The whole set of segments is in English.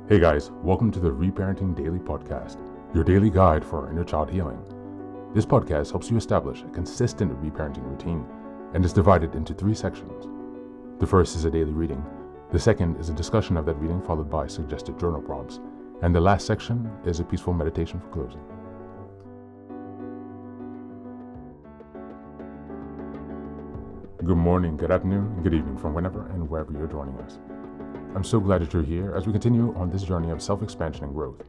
Hey guys, welcome to the Reparenting Daily podcast, your daily guide for inner child healing. This podcast helps you establish a consistent reparenting routine and is divided into 3 sections. The first is a daily reading, the second is a discussion of that reading followed by suggested journal prompts, and the last section is a peaceful meditation for closing. Good morning, good afternoon, and good evening from whenever and wherever you're joining us. I'm so glad that you're here as we continue on this journey of self-expansion and growth.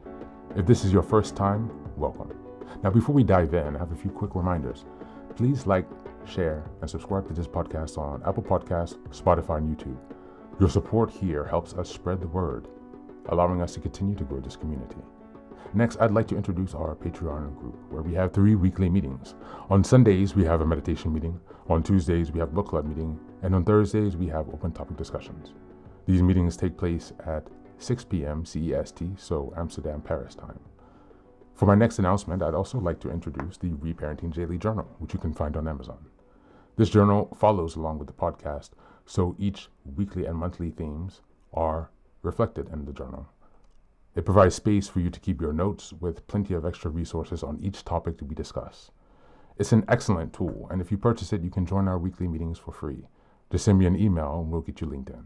If this is your first time, welcome. Now, before we dive in, I have a few quick reminders. Please like, share, and subscribe to this podcast on Apple Podcasts, Spotify, and YouTube. Your support here helps us spread the word, allowing us to continue to grow this community. Next, I'd like to introduce our Patreon group, where we have 3 weekly meetings. On Sundays, we have a meditation meeting. On Tuesdays, we have book club meeting. And on Thursdays, we have open topic discussions. These meetings take place at 6 p.m. CEST, so Amsterdam, Paris time. For my next announcement, I'd also like to introduce the Reparenting Daily journal, which you can find on Amazon. This journal follows along with the podcast, so each weekly and monthly themes are reflected in the journal. It provides space for you to keep your notes with plenty of extra resources on each topic to be discussed. It's an excellent tool, and if you purchase it, you can join our weekly meetings for free. Just send me an email and we'll get you linked in.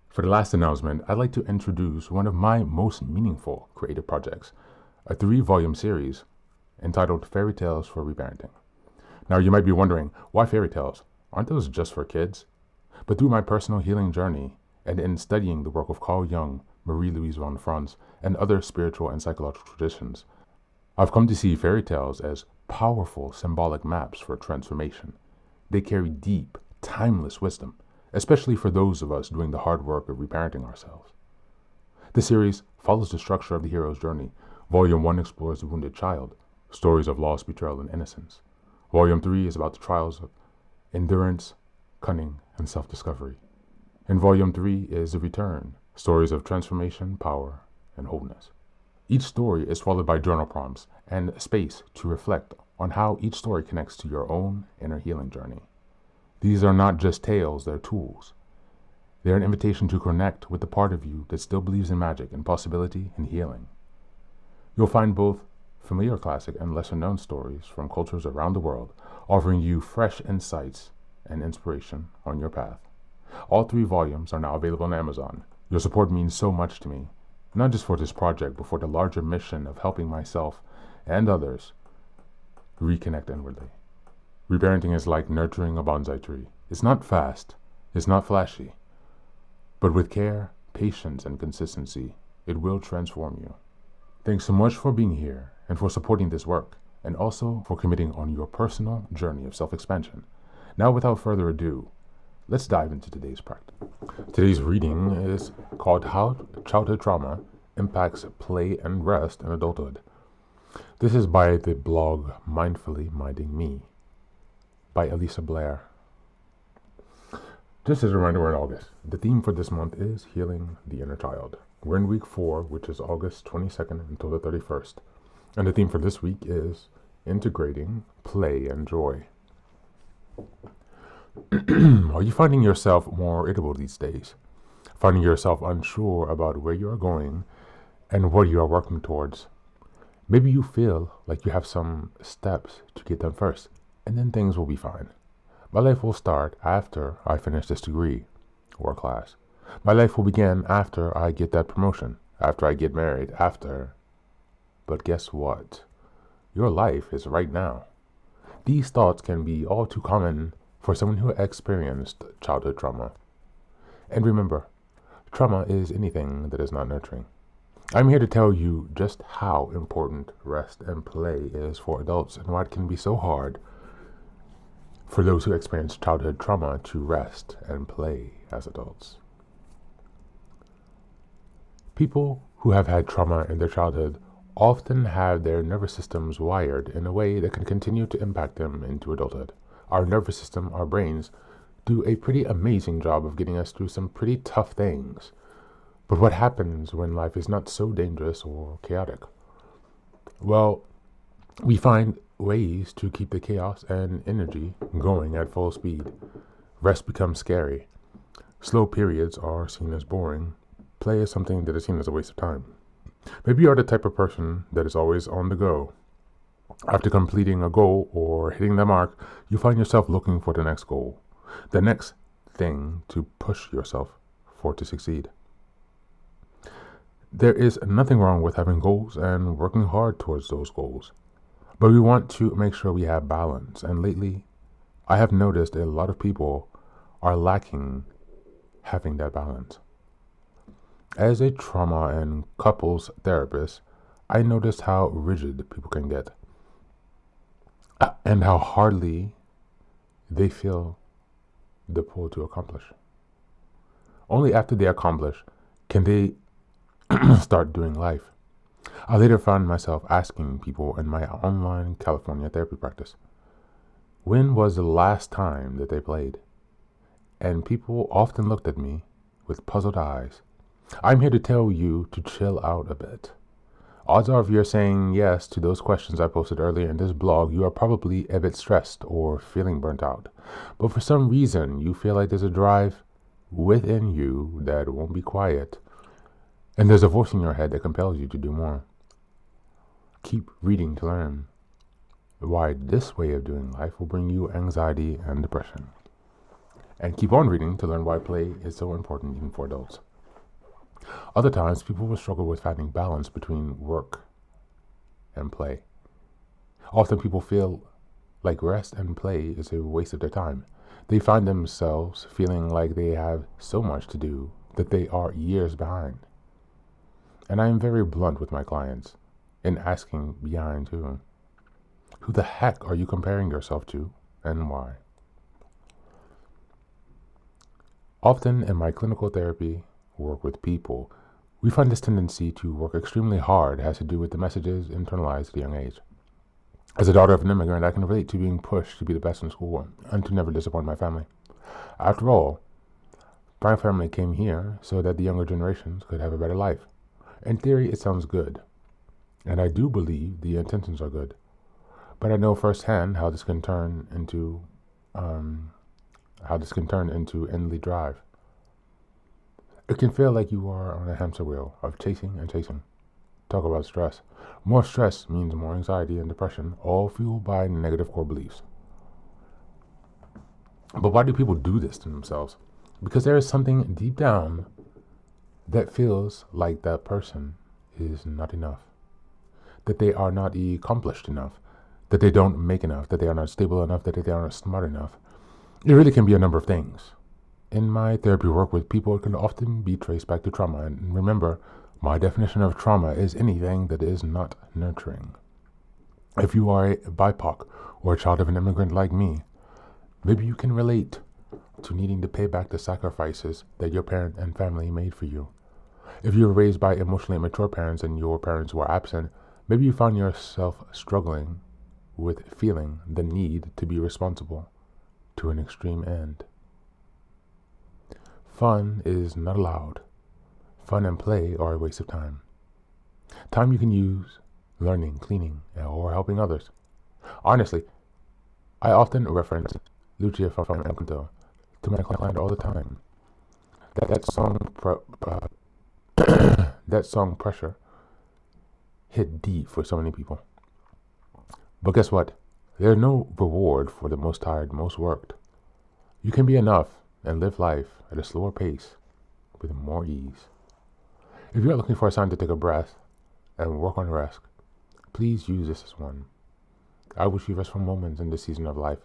For the last announcement, I'd like to introduce one of my most meaningful creative projects, a 3-volume series entitled Fairy Tales for Reparenting. Now, you might be wondering, why fairy tales? Aren't those just for kids? But through my personal healing journey and in studying the work of Carl Jung, Marie-Louise von Franz, and other spiritual and psychological traditions, I've come to see fairy tales as powerful symbolic maps for transformation. They carry deep, timeless wisdom, especially for those of us doing the hard work of reparenting ourselves. The series follows the structure of the hero's journey. Volume 1 explores the wounded child, stories of loss, betrayal, and innocence. Volume 3 is about the trials of endurance, cunning, and self-discovery. And Volume 3 is the return, stories of transformation, power, and wholeness. Each story is followed by journal prompts and space to reflect on how each story connects to your own inner healing journey. These are not just tales, they're tools. They're an invitation to connect with the part of you that still believes in magic and possibility and healing. You'll find both familiar classic and lesser-known stories from cultures around the world, offering you fresh insights and inspiration on your path. All 3 volumes are now available on Amazon. Your support means so much to me, not just for this project, but for the larger mission of helping myself and others reconnect inwardly. Reparenting is like nurturing a bonsai tree. It's not fast, it's not flashy, but with care, patience, and consistency, it will transform you. Thanks so much for being here and for supporting this work, and also for committing on your personal journey of self-expansion. Now, without further ado, let's dive into today's practice. Today's reading is called How Childhood Trauma Impacts Play and Rest in Adulthood. This is by the blog Mindfully Minding Me, by Elisa Blair. Just as a reminder, we're in August. The theme for this month is Healing the Inner Child. We're in week 4, which is August 22nd until the 31st. And the theme for this week is Integrating Play and Joy. Are you finding yourself more irritable these days? Finding yourself unsure about where you are going and what you are working towards? Maybe you feel like you have some steps to get done first, and then things will be fine. My life will start after I finish this degree or class. My life will begin after I get that promotion, after I get married, after... But guess what? Your life is right now. These thoughts can be all too common for someone who experienced childhood trauma. And remember, trauma is anything that is not nurturing. I'm here to tell you just how important rest and play is for adults and why it can be so hard for those who experience childhood trauma to rest and play as adults. People who have had trauma in their childhood often have their nervous systems wired in a way that can continue to impact them into adulthood. Our nervous system, our brains, do a pretty amazing job of getting us through some pretty tough things. But what happens when life is not so dangerous or chaotic? Well, we find ways to keep the chaos and energy going at full speed. Rest becomes scary. Slow periods are seen as boring. play is something that is seen as a waste of time. Maybe you are the type of person that is always on the go. After completing a goal or hitting the mark, you find yourself looking for the next goal, the next thing to push yourself for to succeed. There is nothing wrong with having goals and working hard towards those goals, but we want to make sure we have balance. And lately, I have noticed a lot of people are lacking having that balance. As a trauma and couples therapist, I noticed how rigid people can get and how hardly they feel the pull to accomplish. Only after they accomplish can they start doing life. I later found myself asking people in my online California therapy practice, when was the last time that they played? And people often looked at me with puzzled eyes. I'm here to tell you to chill out a bit. Odds are if you're saying yes to those questions I posted earlier in this blog, you are probably a bit stressed or feeling burnt out. But for some reason, you feel like there's a drive within you that won't be quiet. And there's a voice in your head that compels you to do more. Keep reading to learn why this way of doing life will bring you anxiety and depression. And keep on reading to learn why play is so important even for adults. Other times, people will struggle with finding balance between work and play. Often people feel like rest and play is a waste of their time. They find themselves feeling like they have so much to do that they are years behind. And I am very blunt with my clients in asking behind too. Who the heck are you comparing yourself to and why? Often in my clinical therapy work with people, we find this tendency to work extremely hard has to do with the messages internalized at a young age. As a daughter of an immigrant, I can relate to being pushed to be the best in school and to never disappoint my family. After all, my family came here so that the younger generations could have a better life. In theory, it sounds good, and I do believe the intentions are good. But I know firsthand how this can turn into endless drive. It can feel like you are on a hamster wheel of chasing and chasing. Talk about stress. More stress means more anxiety and depression, all fueled by negative core beliefs. But why do people do this to themselves? Because there is something deep down that feels like that person is not enough, that they are not accomplished enough, that they don't make enough, that they are not stable enough, that they are not smart enough. It really can be a number of things. In my therapy work with people, it can often be traced back to trauma. And remember, my definition of trauma is anything that is not nurturing. If you are a BIPOC or a child of an immigrant like me, maybe you can relate to needing to pay back the sacrifices that your parent and family made for you. If you were raised by emotionally immature parents and your parents were absent, maybe you found yourself struggling with feeling the need to be responsible to an extreme end. Fun is not allowed. Fun and play are a waste of time. Time you can use learning, cleaning, or helping others. Honestly, I often reference Lucia from Encanto to my client all the time. That song Pressure hit deep for so many people. But guess what? There's no reward for the most tired, most worked. You can be enough and live life at a slower pace with more ease. If you're looking for a sign to take a breath and work on rest, please use this as one. I wish you rest for moments in this season of life.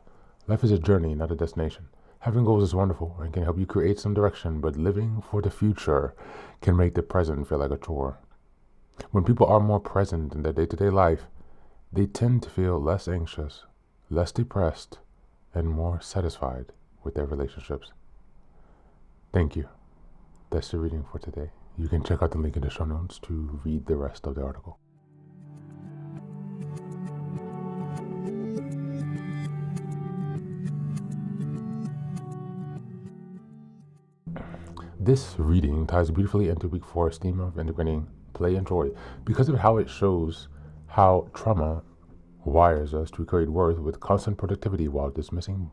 Life is a journey, not a destination. Having goals is wonderful and can help you create some direction, but living for the future can make the present feel like a chore. When people are more present in their day-to-day life, they tend to feel less anxious, less depressed, and more satisfied with their relationships. Thank you. That's the reading for today. You can check out the link in the show notes to read the rest of the article. This reading ties beautifully into week 4's theme of integrating play and joy because of how it shows how trauma wires us to create worth with constant productivity while dismissing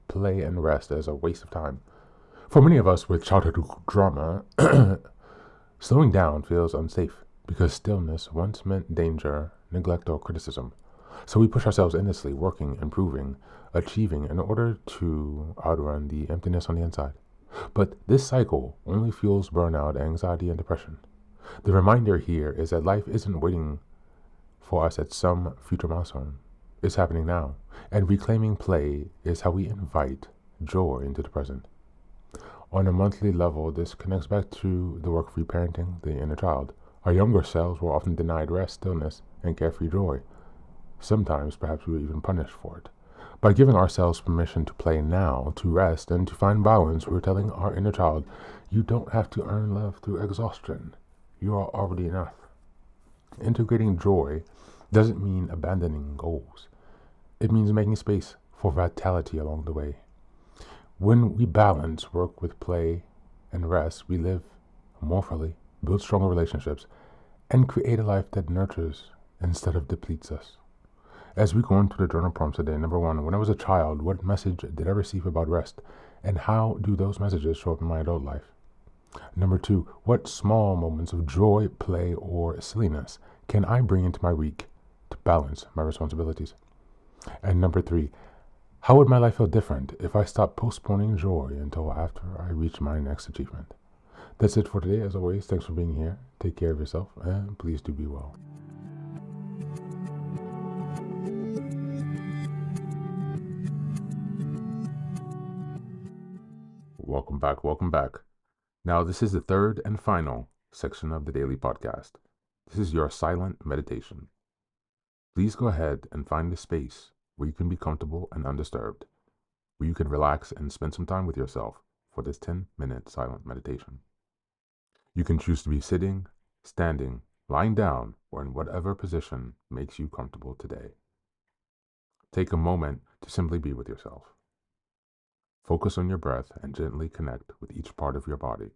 play and rest as a waste of time. For many of us with childhood trauma, Slowing down feels unsafe because stillness once meant danger, neglect, or criticism. So we push ourselves endlessly, working, improving, achieving in order to outrun the emptiness on the inside. But this cycle only fuels burnout, anxiety, and depression. The reminder here is that life isn't waiting for us at some future milestone. It's happening now. And reclaiming play is how we invite joy into the present. On a monthly level, this connects back to the work of reparenting the inner child. Our younger selves were often denied rest, stillness, and carefree joy. Sometimes, perhaps, we were even punished for it. By giving ourselves permission to play now, to rest, and to find balance, we're telling our inner child, you don't have to earn love through exhaustion. You are already enough. Integrating joy doesn't mean abandoning goals. It means making space for vitality along the way. When we balance work with play and rest, we live more fully, build stronger relationships, and create a life that nurtures instead of depletes us. As we go into the journal prompts today, number one, when I was a child, what message did I receive about rest? And how do those messages show up in my adult life? Number two, what small moments of joy, play, or silliness can I bring into my week to balance my responsibilities? And number three, how would my life feel different if I stopped postponing joy until after I reach my next achievement? That's it for today. As always, thanks for being here. Take care of yourself, and please do be well. Welcome back. Welcome back. Now, this is the third and final section of the daily podcast. This is your silent meditation. Please go ahead and find a space where you can be comfortable and undisturbed, where you can relax and spend some time with yourself for this 10-minute silent meditation. You can choose to be sitting, standing, lying down, or in whatever position makes you comfortable today. Take a moment to simply be with yourself. Focus on your breath and gently connect with each part of your body.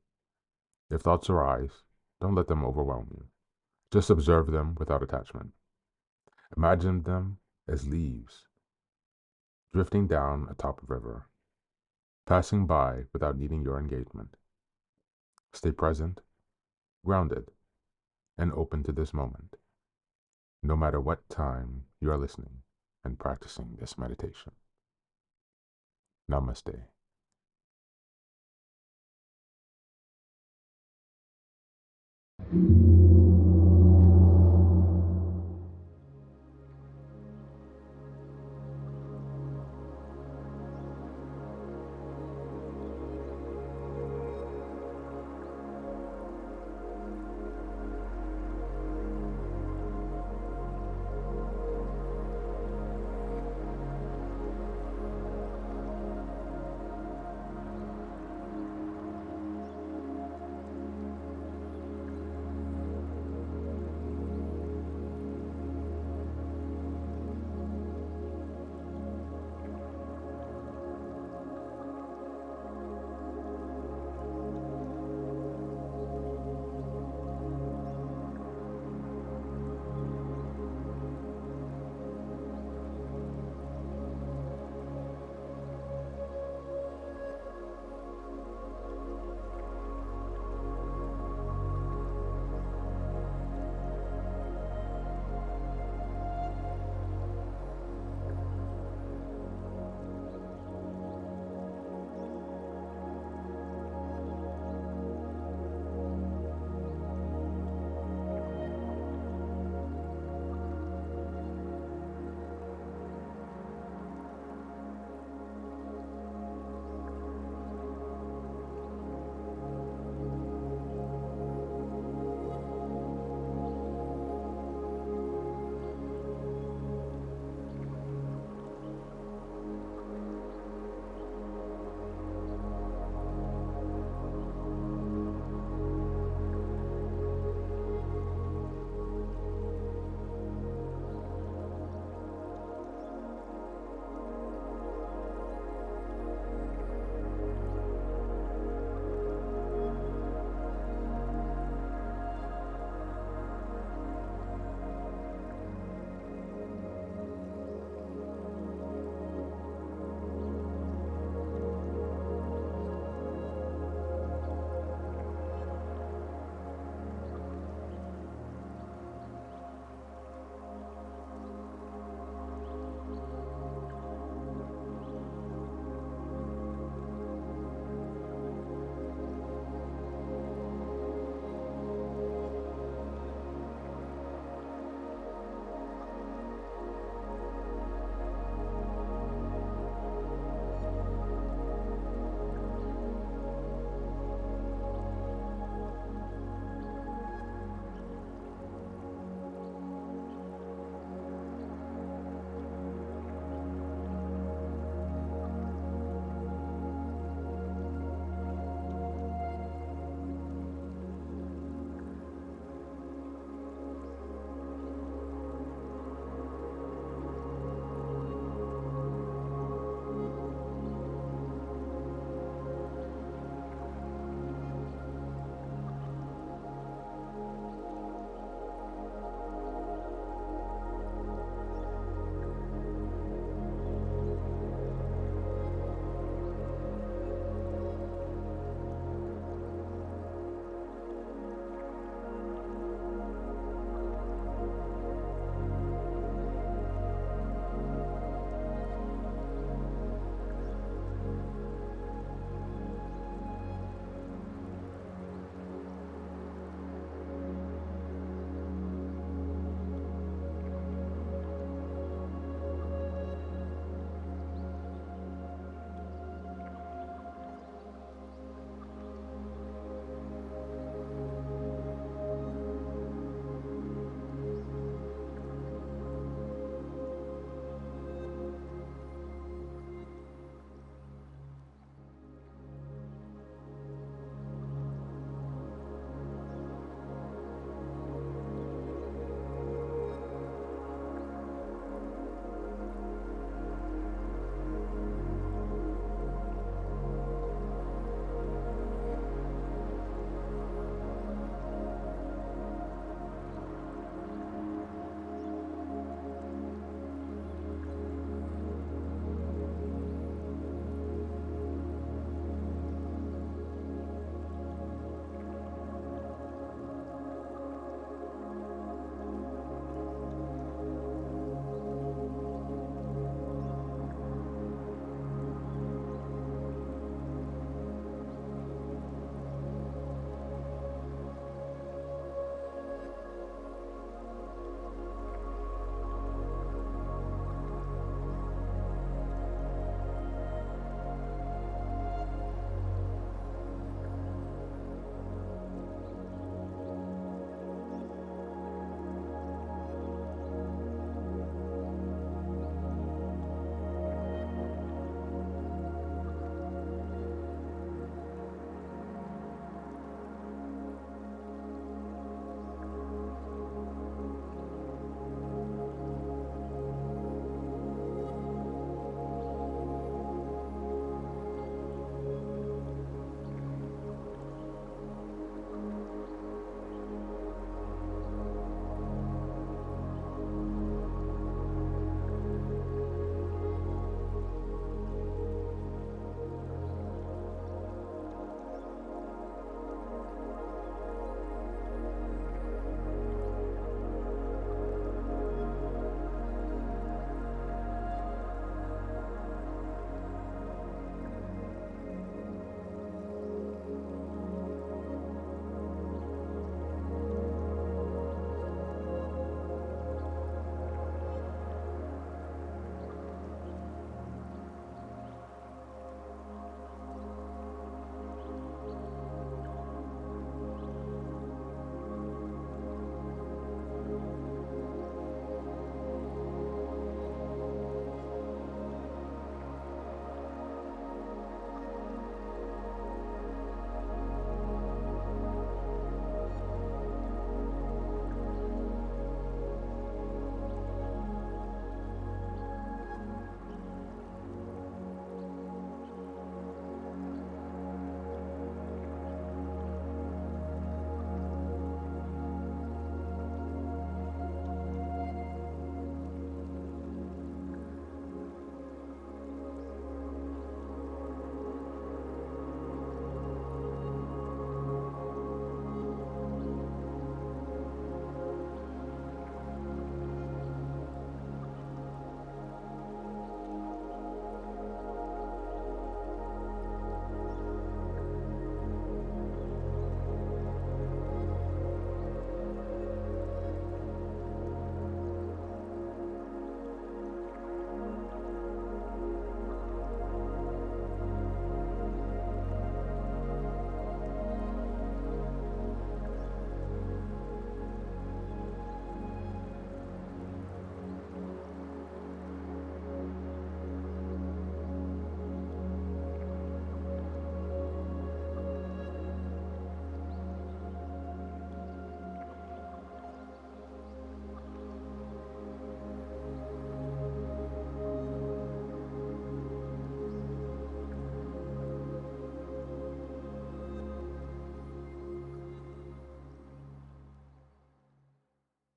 If thoughts arise, don't let them overwhelm you. Just observe them without attachment. Imagine them as leaves drifting down atop a river, passing by without needing your engagement. Stay present, grounded, and open to this moment, no matter what time you are listening and practicing this meditation. Namaste.